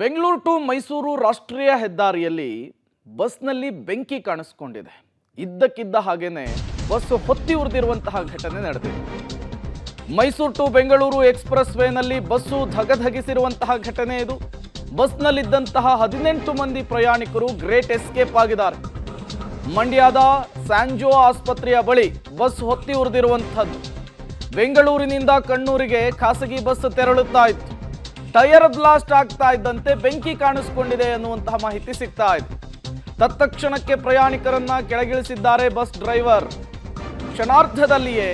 Bengaluru to Mysuru ರಾಷ್ಟ್ರೀಯ ಹೆದ್ದಾರಿಯಲ್ಲಿ ಬಸ್ನಲ್ಲಿ ಬೆಂಕಿ ಕಾಣಿಸ್ಕೊಂಡಿದೆ. ಇದ್ದಕ್ಕಿದ್ದ ಹಾಗೇನೆ ಬಸ್ ಹೊತ್ತಿ ಉರಿದಿರುವಂತಹ ಘಟನೆ ನಡೆದಿದೆ. ಮೈಸೂರು ಟು ಬೆಂಗಳೂರು ಎಕ್ಸ್‌ಪ್ರೆಸ್ ವೇನಲ್ಲಿ ಬಸ್ಸು ಧಗಧಗಿಸಿರುವಂತಹ ಘಟನೆ ಇದು. ಬಸ್ನಲ್ಲಿದ್ದಂತಹ 18 ಮಂದಿ ಪ್ರಯಾಣಿಕರು ಗ್ರೇಟ್ ಎಸ್ಕೇಪ್ ಆಗಿದ್ದಾರೆ. ಮಂಡ್ಯದ ಸ್ಯಾಂಜೋ ಆಸ್ಪತ್ರೆಯ ಬಳಿ ಬಸ್ ಹೊತ್ತಿ ಉರಿದಿರುವಂತಹದ್ದು. ಬೆಂಗಳೂರಿನಿಂದ ಕಣ್ಣೂರಿಗೆ ಖಾಸಗಿ ಬಸ್ ತೆರಳುತ್ತಾ ಇತ್ತು. ಟೈರ್ ಬ್ಲಾಸ್ಟ್ ಆಗ್ತಾ ಇದ್ದಂತೆ ಬೆಂಕಿ ಕಾಣಿಸಿಕೊಂಡಿದೆ ಅನ್ನುವಂತಹ ಮಾಹಿತಿ ಸಿಗ್ತಾ ಇದೆ. ತತ್ಕ್ಷಣಕ್ಕೆ ಪ್ರಯಾಣಿಕರನ್ನ ಕೆಳಗಿಳಿಸಿದ್ದಾರೆ ಬಸ್ ಡ್ರೈವರ್. ಕ್ಷಣಾರ್ಧದಲ್ಲಿಯೇ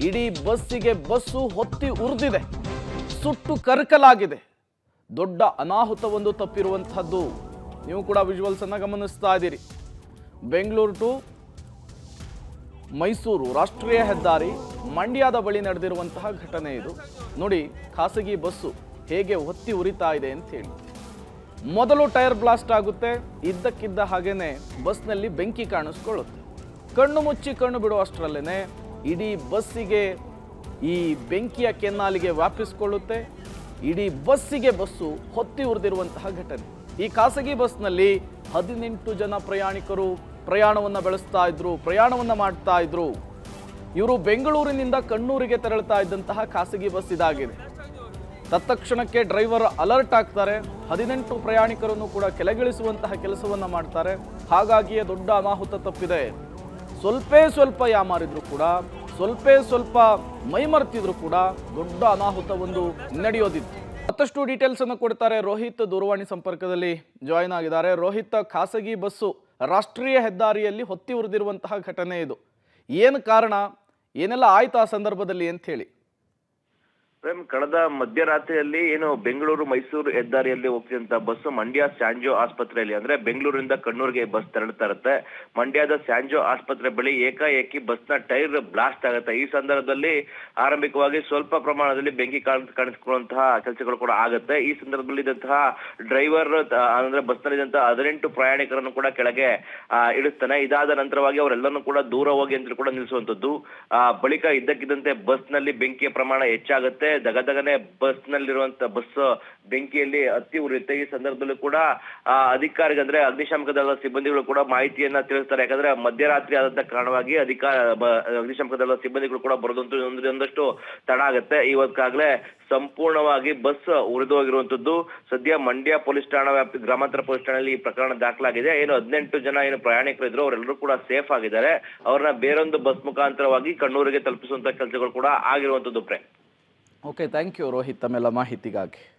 ಇಡೀ ಬಸ್ಸಿಗೆ ಬಸ್ಸು ಹೊತ್ತಿ ಉರಿದಿದೆ, ಸುಟ್ಟು ಕರಕಲಾಗಿದೆ. ದೊಡ್ಡ ಅನಾಹುತವೊಂದು ತಪ್ಪಿರುವಂತಹದ್ದು. ನೀವು ಕೂಡ ವಿಜುವಲ್ಸ್ ಅನ್ನ ಗಮನಿಸ್ತಾ ಇದ್ದೀರಿ. ಬೆಂಗಳೂರು ಟು ಮೈಸೂರು ರಾಷ್ಟ್ರೀಯ ಹೆದ್ದಾರಿ ಮಂಡ್ಯದ ಬಳಿ ನಡೆದಿರುವಂತಹ ಘಟನೆ ಇದು. ನೋಡಿ, ಖಾಸಗಿ ಬಸ್ಸು ಹೇಗೆ ಹೊತ್ತಿ ಉರಿತಾ ಇದೆ ಅಂತ ಹೇಳಿ. ಮೊದಲು ಟೈರ್ ಬ್ಲಾಸ್ಟ್ ಆಗುತ್ತೆ, ಇದ್ದಕ್ಕಿದ್ದ ಹಾಗೇನೆ ಬಸ್ನಲ್ಲಿ ಬೆಂಕಿ ಕಾಣಿಸ್ಕೊಳ್ಳುತ್ತೆ. ಕಣ್ಣು ಮುಚ್ಚಿ ಕಣ್ಣು ಬಿಡುವಷ್ಟರಲ್ಲೇನೆ ಇಡೀ ಬಸ್ಸಿಗೆ ಈ ಬೆಂಕಿಯ ಕೆನ್ನಾಲಿಗೆ ವ್ಯಾಪಿಸಿಕೊಳ್ಳುತ್ತೆ. ಇಡೀ ಬಸ್ಸಿಗೆ ಬಸ್ಸು ಹೊತ್ತಿ ಉರಿದಿರುವಂತಹ ಘಟನೆ. ಈ ಖಾಸಗಿ ಬಸ್ನಲ್ಲಿ 18 ಜನ ಪ್ರಯಾಣಿಕರು ಪ್ರಯಾಣವನ್ನು ಬೆಳೆಸ್ತಾ ಇದ್ರು, ಪ್ರಯಾಣವನ್ನು ಮಾಡ್ತಾ ಇದ್ರು. ಇವರು ಬೆಂಗಳೂರಿನಿಂದ ಕಣ್ಣೂರಿಗೆ ತೆರಳುತ್ತಾ ಇದ್ದಂತಹ ಖಾಸಗಿ ಬಸ್ ಇದಾಗಿದೆ. ತತ್ಕ್ಷಣಕ್ಕೆ ಡ್ರೈವರ್ ಅಲರ್ಟ್ ಆಗ್ತಾರೆ. 18 ಪ್ರಯಾಣಿಕರನ್ನು ಕೂಡ ಕೆಳಗಿಳಿಸುವಂತಹ ಕೆಲಸವನ್ನ ಮಾಡ್ತಾರೆ. ಹಾಗಾಗಿಯೇ ದೊಡ್ಡ ಅನಾಹುತ ತಪ್ಪಿದೆ. ಸ್ವಲ್ಪ ಯಾಮಾರಿದ್ರು ಕೂಡ, ಸ್ವಲ್ಪ ಮೈಮರ್ತಿದ್ರು ಕೂಡ ದೊಡ್ಡ ಅನಾಹುತ ಒಂದು ನಡೆಯೋದಿತ್ತು. ಮತ್ತಷ್ಟು ಡೀಟೇಲ್ಸ್ ಅನ್ನು ಕೊಡ್ತಾರೆ ರೋಹಿತ್, ದೂರವಾಣಿ ಸಂಪರ್ಕದಲ್ಲಿ ಜಾಯಿನ್ ಆಗಿದ್ದಾರೆ. ರೋಹಿತ್, ಖಾಸಗಿ ಬಸ್ಸು ರಾಷ್ಟ್ರೀಯ ಹೆದ್ದಾರಿಯಲ್ಲಿ ಹೊತ್ತಿ ಉರಿದಿರುವಂತಹ ಘಟನೆ ಇದು. ಏನು ಕಾರಣ, ಏನೆಲ್ಲ ಆಯ್ತು ಆ ಸಂದರ್ಭದಲ್ಲಿ ಅಂತ ಹೇಳಿ? ಕಳೆದ ಮಧ್ಯರಾತ್ರಿಯಲ್ಲಿ ಏನು ಬೆಂಗಳೂರು ಮೈಸೂರು ಹೆದ್ದಾರಿಯಲ್ಲಿ ಹೋಗ್ತಿದ್ದಂತ ಬಸ್ ಮಂಡ್ಯ ಸ್ಯಾಂಜೋ ಆಸ್ಪತ್ರೆಯಲ್ಲಿ, ಅಂದ್ರೆ ಬೆಂಗಳೂರಿಂದ ಕಣ್ಣೂರಿಗೆ ಬಸ್ ತೆರಳುತ್ತಾ ಇರುತ್ತೆ. ಮಂಡ್ಯದ ಸ್ಯಾಂಜೋ ಆಸ್ಪತ್ರೆ ಬಳಿ ಏಕಾಏಕಿ ಬಸ್ನ ಟೈರ್ ಬ್ಲಾಸ್ಟ್ ಆಗುತ್ತೆ. ಈ ಸಂದರ್ಭದಲ್ಲಿ ಆರಂಭಿಕವಾಗಿ ಸ್ವಲ್ಪ ಪ್ರಮಾಣದಲ್ಲಿ ಬೆಂಕಿ ಕಾಣಿಸಿಕೊಳ್ಳುವಂತಹ ಕೆಲಸಗಳು ಕೂಡ ಆಗುತ್ತೆ. ಈ ಸಂದರ್ಭದಲ್ಲಿ ಇದ್ದಂತಹ ಡ್ರೈವರ್ ಅಂದ್ರೆ ಬಸ್ನಲ್ಲಿದ್ದಂತಹ 18 ಪ್ರಯಾಣಿಕರನ್ನು ಕೂಡ ಕೆಳಗೆ ಇಳಿಸ್ತಾನೆ. ಇದಾದ ನಂತರವಾಗಿ ಅವರೆಲ್ಲರನ್ನು ಕೂಡ ದೂರ ಹೋಗಿ ಅಂತ ಕೂಡ ನಿಲ್ಲಿಸುವಂತದ್ದು. ಬಳಿಕ ಇದ್ದಕ್ಕಿದ್ದಂತೆ ಬಸ್ನಲ್ಲಿ ಬೆಂಕಿಯ ಪ್ರಮಾಣ ಹೆಚ್ಚಾಗುತ್ತೆ. ದಗದಗನೆ ಬಸ್ನಲ್ಲಿರುವಂತ ಬಸ್ ಬೆಂಕಿಯಲ್ಲಿ ಹತ್ತಿ ಉರಿಯುತ್ತೆ. ಈ ಸಂದರ್ಭದಲ್ಲೂ ಕೂಡ ಅಧಿಕಾರಿಗೆ ಅಂದ್ರೆ ಅಗ್ನಿಶಾಮಕ ದಳದ ಸಿಬ್ಬಂದಿಗಳು ಕೂಡ ಮಾಹಿತಿಯನ್ನ ತಿಳಿಸ್ತಾರೆ. ಯಾಕಂದ್ರೆ ಮಧ್ಯರಾತ್ರಿ ಆದಂತ ಕಾರಣವಾಗಿ ಅಗ್ನಿಶಾಮಕ ದಳದ ಸಿಬ್ಬಂದಿಗಳು ಕೂಡ ಬರೋದಂತೂ ಒಂದಷ್ಟು ತಡ ಆಗುತ್ತೆ. ಇವತ್ತಾಗಲೇ ಸಂಪೂರ್ಣವಾಗಿ ಬಸ್ ಉರಿದು ಹೋಗಿರುವಂತದ್ದು. ಸದ್ಯ ಮಂಡ್ಯ ಪೊಲೀಸ್ ಠಾಣಾ ವ್ಯಾಪ್ತಿ ಗ್ರಾಮಾಂತರ ಪೊಲೀಸ್ ಠಾಣೆಯಲ್ಲಿ ಈ ಪ್ರಕರಣ ದಾಖಲಾಗಿದೆ. ಏನು 18 ಜನ ಏನು ಪ್ರಯಾಣಿಕರು ಇದ್ರು ಅವರೆಲ್ಲರೂ ಕೂಡ ಸೇಫ್ ಆಗಿದ್ದಾರೆ. ಅವ್ರನ್ನ ಬೇರೊಂದು ಬಸ್ ಮುಖಾಂತರವಾಗಿ ಕಣ್ಣೂರಿಗೆ ತಲುಪಿಸುವಂತ ಕೆಲಸಗಳು ಕೂಡ ಆಗಿರುವಂತದ್ದು. ಓಕೆ, ಥ್ಯಾಂಕ್ ಯು ರೋಹಿತ್ ತಮ್ಮೆಲ್ಲ ಮಾಹಿತಿಗಾಗಿ.